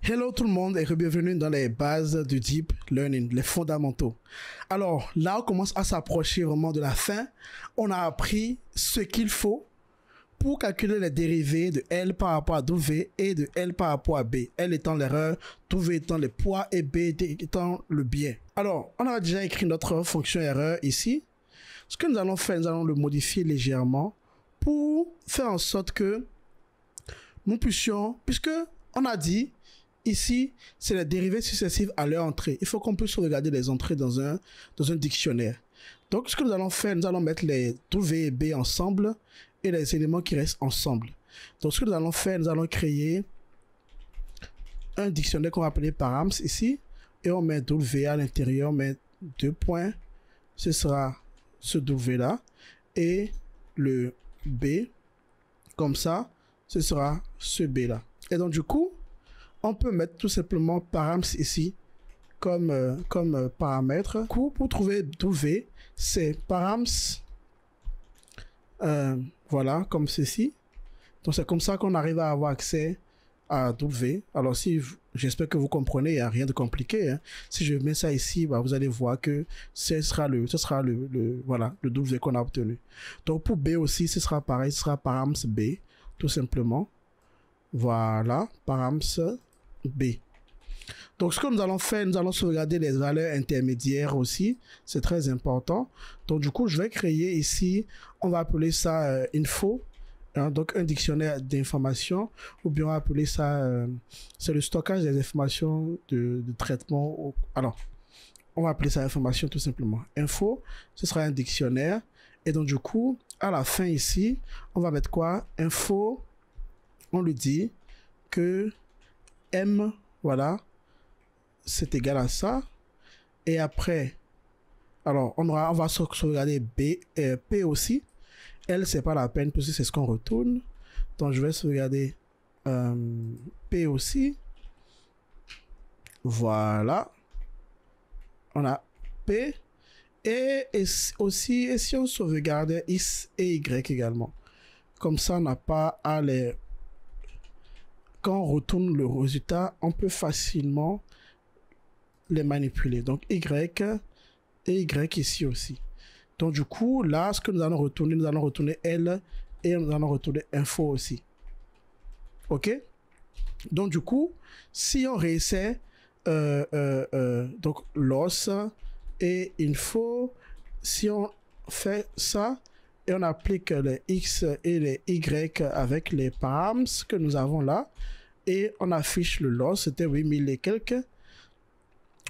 Hello tout le monde et bienvenue dans les bases du Deep Learning, les fondamentaux. Alors là, on commence à s'approcher vraiment de la fin. On a appris ce qu'il faut pour calculer les dérivés de L par rapport à W et de L par rapport à B. L étant l'erreur, W étant le poids et B étant le biais. Alors, on a déjà écrit notre fonction erreur ici. Ce que nous allons faire, nous allons le modifier légèrement pour faire en sorte que nous puissions, puisque on a dit ici, c'est les dérivés successifs à leur entrée. Il faut qu'on puisse regarder les entrées dans un dictionnaire. Donc, ce que nous allons faire, nous allons mettre les W et B ensemble et les éléments qui restent ensemble. Donc, ce que nous allons faire, nous allons créer un dictionnaire qu'on va appeler params ici. Et on met W à l'intérieur, on met deux points. Ce sera ce W là. Et le B, comme ça, ce sera ce B là. Et donc, du coup, on peut mettre tout simplement params ici comme paramètre. Pour trouver W, c'est params, voilà, comme ceci. Donc c'est comme ça qu'on arrive à avoir accès à W. Alors si j'espère que vous comprenez, il n'y a rien de compliqué. Hein. Si je mets ça ici, bah, vous allez voir que ce sera le voilà, le W qu'on a obtenu. Donc pour B aussi, ce sera pareil, ce sera params B, tout simplement. Voilà, params B. Donc, ce que nous allons faire, nous allons sauvegarder les valeurs intermédiaires aussi. C'est très important. Donc, du coup, je vais créer ici, on va appeler ça info. Hein, donc, un dictionnaire d'informations. Ou bien, on va appeler ça, c'est le stockage des informations de traitement. Alors, on va appeler ça information tout simplement. Info, ce sera un dictionnaire. Et donc, du coup, à la fin ici, on va mettre quoi? Info, on lui dit que M, voilà, c'est égal à ça. Et après, alors, on va sauvegarder B et P aussi. L, c'est pas la peine, parce que c'est ce qu'on retourne. Donc, je vais sauvegarder P aussi. Voilà. On a P. Et aussi, et si on sauvegarde X et Y également. Comme ça, on n'a pas à les... Quand on retourne le résultat, on peut facilement les manipuler. Donc, Y et Y ici aussi. Donc, du coup, là, ce que nous allons retourner L et nous allons retourner info aussi. OK? Donc, du coup, si on réessaie, donc, loss et info, si on fait ça, et on applique les X et les Y avec les params que nous avons là. Et on affiche le loss, c'était 8000 et quelques.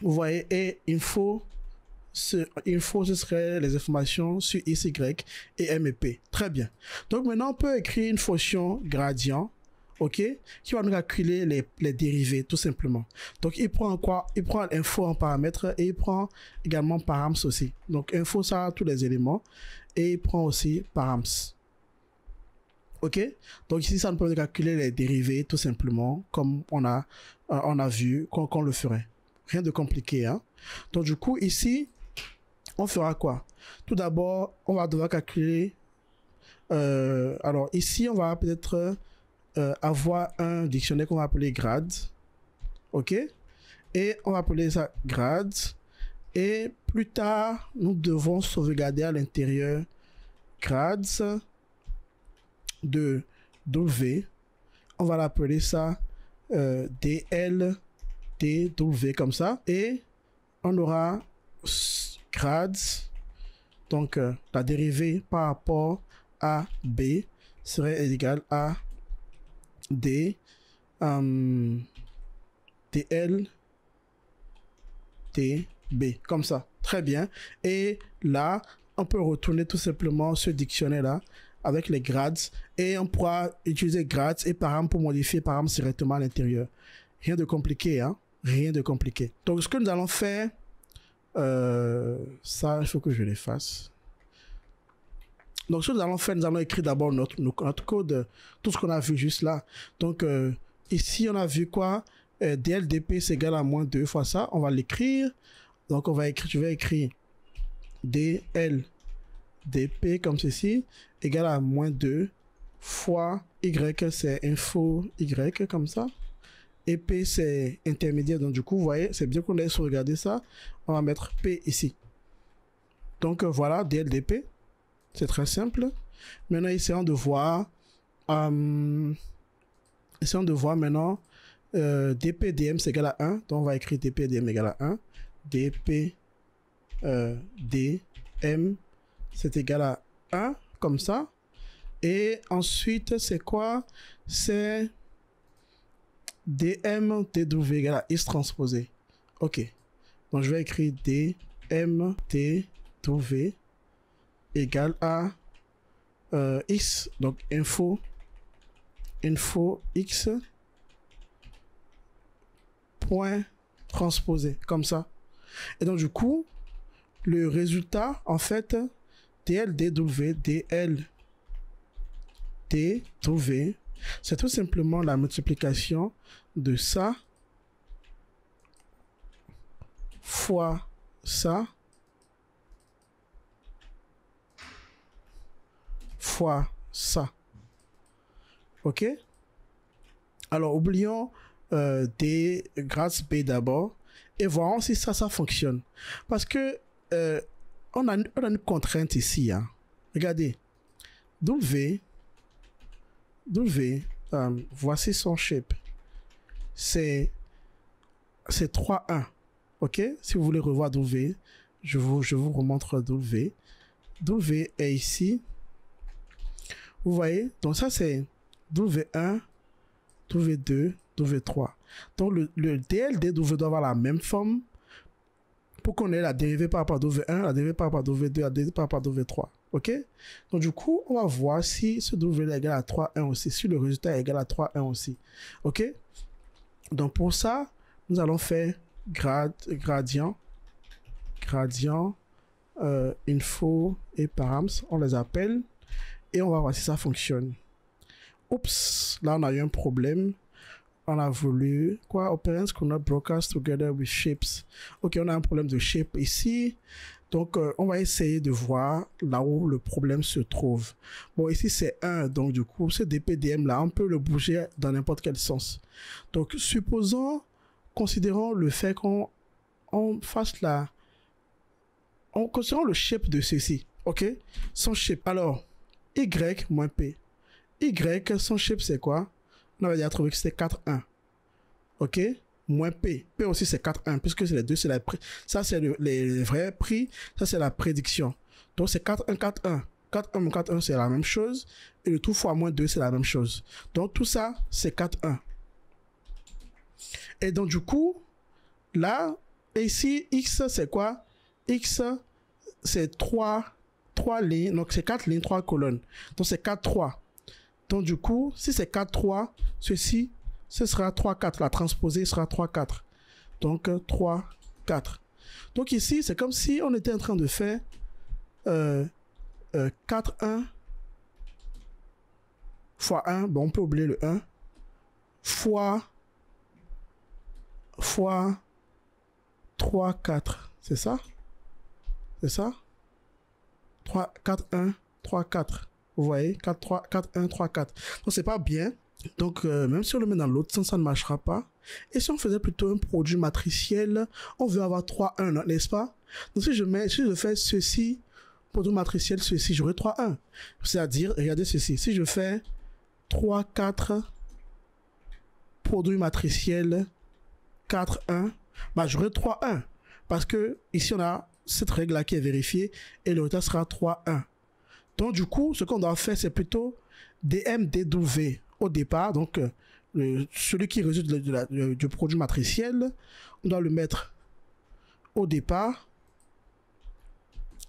Vous voyez, et info, ce serait les informations sur X, Y et M et P. Très bien. Donc maintenant, on peut écrire une fonction gradient, ok, qui va nous calculer les dérivés, tout simplement. Donc, il prend quoi? Il prend info en paramètre et il prend également params aussi. Donc, info, ça a tous les éléments et il prend aussi params. Ok? Donc, ici, ça nous permet de calculer les dérivés, tout simplement, comme on a vu qu'on le ferait. Rien de compliqué, hein? Donc, du coup, ici, on fera quoi? Tout d'abord, on va devoir calculer, alors, ici, on va peut-être avoir un dictionnaire qu'on va appeler grade. OK? Et on va appeler ça grade. Et plus tard, nous devons sauvegarder à l'intérieur grades de W. On va l'appeler ça DL, DW comme ça. Et on aura grades. Donc, la dérivée par rapport à B serait égale à D, DL, DB, comme ça. Très bien. Et là, on peut retourner tout simplement ce dictionnaire-là avec les grades et on pourra utiliser grades et params pour modifier params directement à l'intérieur. Rien de compliqué, hein? Rien de compliqué. Donc, ce que nous allons faire, ça, il faut que je l'efface. Donc, ce que nous allons faire, nous allons écrire d'abord notre code, tout ce qu'on a vu juste là. Donc, ici, on a vu quoi? DLDP, c'est égal à moins 2 fois ça. On va l'écrire. Donc, je vais écrire DLDP comme ceci, égal à moins 2 fois Y, c'est info Y comme ça. Et P, c'est intermédiaire. Donc, du coup, vous voyez, c'est bien qu'on ait sauvegardé ça. On va mettre P ici. Donc, voilà, DLDP. C'est très simple. Maintenant, essayons de voir maintenant dpdm c'est égal à 1. Donc, on va écrire dpdm égale à 1. dpdm c'est égal à 1, comme ça. Et ensuite, c'est quoi? C'est dm tw égale à x transposé. Ok. Donc, je vais écrire dm tw égale à x. Donc, info x point transposé, comme ça. Et donc, du coup, le résultat, en fait, dl dw, c'est tout simplement la multiplication de ça fois ça fois ça. Ok? Alors, oublions D grâce B d'abord et voyons si ça fonctionne. Parce que on a une contrainte ici. Hein. Regardez. Voici son shape. C'est 3,1. Ok? Si vous voulez revoir W, je vous remontre W. W est ici. Vous voyez? Donc ça c'est W1, W2, W3. Donc le DL dW doit avoir la même forme pour qu'on ait la dérivée par rapport à W1, la dérivée par rapport à W2, la dérivée par rapport à W3. Ok? Donc du coup, on va voir si ce W est égal à 3,1 aussi, si le résultat est égal à 3,1 aussi. Ok? Donc pour ça, nous allons faire gradient, info et params, on les appelle. Et on va voir si ça fonctionne. Oups, là on a eu un problème. On a voulu, quoi, operands cannot broadcast together with shapes. Ok, on a un problème de shape ici. Donc, on va essayer de voir là où le problème se trouve. Bon, ici c'est 1, donc du coup, ce dpdm là, on peut le bouger dans n'importe quel sens. Donc, considérons le fait qu'on fasse considérons le shape de ceci. Ok, son shape. Alors, y moins p. Y, son shape, c'est quoi? On avait déjà trouvé que c'était 4,1. Ok? Moins p. P aussi, c'est 4,1. Puisque c'est les deux, ça, c'est les vrais prix. Ça, c'est la prédiction. Donc, c'est 4,1, 4,1. 4,1 moins 4,1, c'est la même chose. Et le tout fois moins 2, c'est la même chose. Donc, tout ça, c'est 4,1. Et donc, du coup, là, et ici, x, c'est quoi? X, c'est 3 lignes, donc c'est 4 lignes, 3 colonnes. Donc c'est 4, 3. Donc du coup, si c'est 4, 3, ceci, ce sera 3, 4. La transposée sera 3, 4. Donc 3, 4. Donc ici, c'est comme si on était en train de faire 4, 1 fois 1. Bon, on peut oublier le 1. Fois 3, 4. C'est ça? C'est ça? 3, 4, 1, 3, 4. Vous voyez? 4, 3, 4, 1, 3, 4. Donc, c'est pas bien. Donc, même si on le met dans l'autre sens, ça ne marchera pas. Et si on faisait plutôt un produit matriciel, on veut avoir 3, 1, n'est-ce pas? Donc, si je fais ceci, produit matriciel, ceci, j'aurai 3, 1. C'est-à-dire, regardez ceci. Si je fais 3, 4, produit matriciel, 4, 1, bah, j'aurai 3, 1. Parce que ici, on a cette règle-là qui est vérifiée et le résultat sera 3, 1. Donc, du coup, ce qu'on doit faire, c'est plutôt dmdw au départ. Donc, celui qui résulte du produit matriciel, on doit le mettre au départ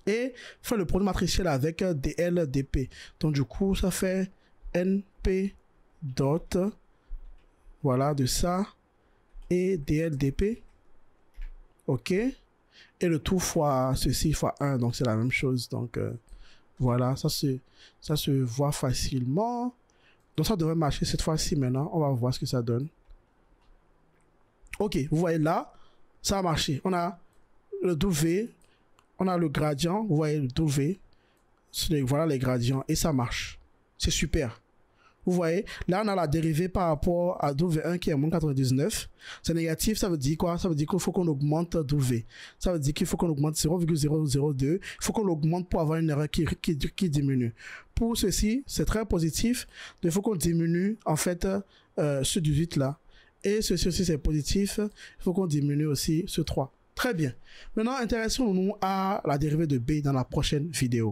et faire le produit matriciel avec dldp. Donc, du coup, ça fait np dot, voilà, de ça et dldp. Ok. Et le tout fois ceci fois 1, donc c'est la même chose. Donc voilà, ça se voit facilement. Donc ça devrait marcher cette fois-ci maintenant. On va voir ce que ça donne. Ok, vous voyez là, ça a marché. On a le W, on a le gradient, vous voyez le W. Voilà les gradients et ça marche. C'est super. Vous voyez, là, on a la dérivée par rapport à W1 qui est moins 99. C'est négatif, ça veut dire quoi? Ça veut dire qu'il faut qu'on augmente W. Ça veut dire qu'il faut qu'on augmente 0,002. Il faut qu'on l'augmente pour avoir une erreur qui diminue. Pour ceci, c'est très positif. Il faut qu'on diminue, en fait, ce 18 là. Et ceci aussi, c'est positif. Il faut qu'on diminue aussi ce 3. Très bien. Maintenant, intéressons-nous à la dérivée de B dans la prochaine vidéo.